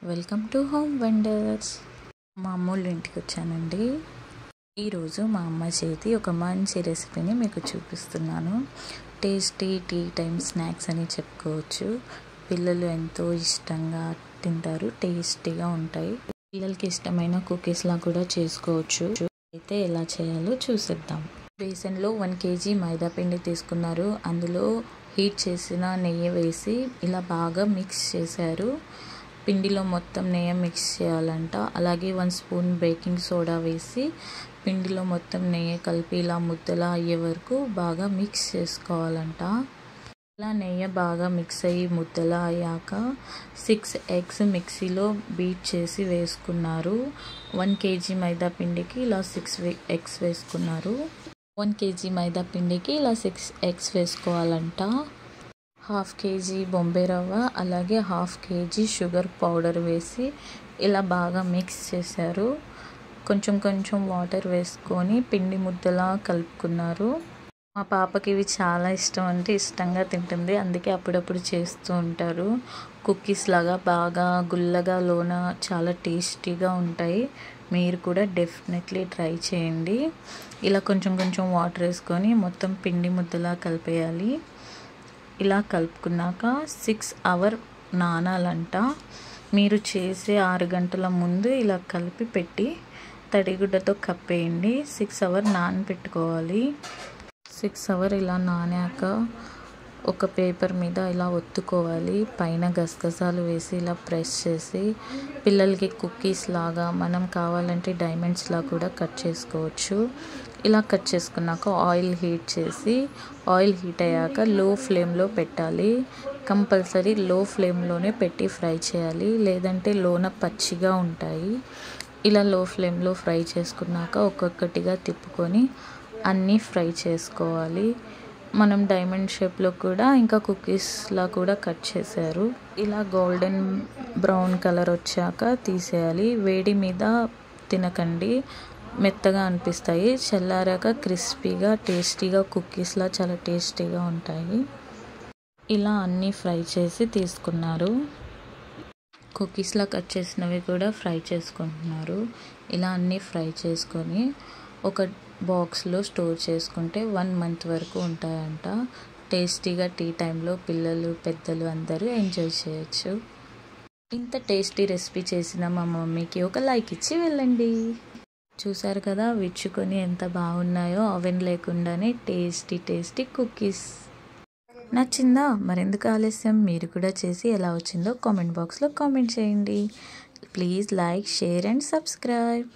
Welcome to home wonders. మా అమ్మోళ్ళ ఇంటికి వచ్చానండి. ఈరోజు మా అమ్మ చేతి ఒక మంచి రెసిపీని మీకు చూపిస్తున్నాను. టేస్టీ టీ టైమ్ స్నాక్స్ అని చెప్పుకోవచ్చు. పిల్లలు ఎంతో ఇష్టంగా తింటారు, టేస్టీగా ఉంటాయి. పిల్లలకి ఇష్టమైన కుకీస్లా కూడా చేసుకోవచ్చు. అయితే ఎలా చేయాలో చూసేద్దాం. బేసన్లో 1 kg మైదా పిండి తీసుకున్నారు. అందులో హీట్ చేసిన నెయ్యి వేసి ఇలా బాగా మిక్స్ చేశారు. పిండిలో మొత్తం నెయ్యి మిక్స్ చేయాలంట. అలాగే 1 స్పూన్ బేకింగ్ సోడా వేసి పిండిలో మొత్తం నెయ్యి కలిపి ఇలా ముద్దలా అయ్యే వరకు బాగా మిక్స్ చేసుకోవాలంట. ఇలా నెయ్యి బాగా మిక్స్ అయ్యి ముద్దలా అయ్యాక 6 eggs మిక్సీలో బీట్ చేసి వేసుకున్నారు. 1 kg మైదా పిండికి ఇలా 6 eggs వేసుకున్నారు. 1 kg మైదా పిండికి ఇలా 6 eggs వేసుకోవాలంట. 1/2 kg బొంబాయి రవ్వ అలాగే 1/2 kg షుగర్ పౌడర్ వేసి ఇలా బాగా మిక్స్ చేశారు. కొంచెం కొంచెం వాటర్ వేసుకొని పిండి ముద్దలా కలుపుకున్నారు. మా పాపకి ఇవి చాలా ఇష్టం, అంటే ఇష్టంగా తింటుంది. అందుకే అప్పుడప్పుడు చేస్తూ ఉంటారు. కుకీస్ లాగా బాగా గుల్లగా లోన చాలా టేస్టీగా ఉంటాయి. మీరు కూడా డెఫినెట్లీ ట్రై చేయండి. ఇలా కొంచెం కొంచెం వాటర్ వేసుకొని మొత్తం పిండి ముద్దలా కలిపేయాలి. ఇలా కలుపుకున్నాక 6 hours నానాలంట. మీరు చేసే 6 గంటల ముందు ఇలా కలిపి పెట్టి తడిగుడ్డతో కప్పేయండి. 6 hours నానబెట్టుకోవాలి. 6 hours ఇలా నానాక ఒక పేపర్ మీద ఇలా ఒత్తుకోవాలి. పైన గసగసాలు వేసి ఇలా ప్రెస్ చేసి పిల్లలకి కుకీస్ లాగా మనం కావాలంటే డైమండ్స్ లాగా కూడా కట్ చేసుకోవచ్చు. ఇలా కట్ చేసుకున్నాక ఆయిల్ హీట్ చేసి ఆయిల్ హీట్ అయ్యాక లో ఫ్లేమ్లో పెట్టాలి. కంపల్సరీ లో ఫ్లేమ్లోనే పెట్టి ఫ్రై చేయాలి, లేదంటే లోన పచ్చిగా ఉంటాయి. ఇలా లో ఫ్లేమ్లో ఫ్రై చేసుకున్నాక ఒక్కొక్కటిగా తిప్పుకొని అన్నీ ఫ్రై చేసుకోవాలి. మనం డైమండ్ షేప్లో కూడా ఇంకా కుకీస్లా కూడా కట్ చేశారు. ఇలా గోల్డెన్ బ్రౌన్ కలర్ వచ్చాక తీసేయాలి. వేడి మీద తినకండి, మెత్తగా అనిపిస్తాయి. చల్లారాక క్రిస్పీగా టేస్టీగా కుకీస్లా చాలా టేస్టీగా ఉంటాయి. ఇలా అన్నీ ఫ్రై చేసి తీసుకున్నారు. కుకీస్లా కట్ చేసినవి కూడా ఫ్రై చేసుకుంటున్నారు. ఇలా అన్నీ ఫ్రై చేసుకొని ఒక బాక్స్లో స్టోర్ చేసుకుంటే 1 month వరకు ఉంటాయంట. టేస్టీగా టీ టైంలో పిల్లలు పెద్దలు అందరూ ఎంజాయ్ చేయొచ్చు. ఇంత టేస్టీ రెసిపీ చేసిన మా మమ్మీకి ఒక లైక్ ఇచ్చి వెళ్ళండి. చూసారు కదా విచ్చుకొని ఎంత బాగున్నాయో, ఓవెన్ లేకుండానే టేస్టీ కుకీస్. నచ్చిందా? మరెందుకు ఆలస్యం, మీరు కూడా చేసి ఎలా వచ్చిందో కామెంట్ బాక్స్లో కామెంట్ చేయండి. Please like, share and subscribe.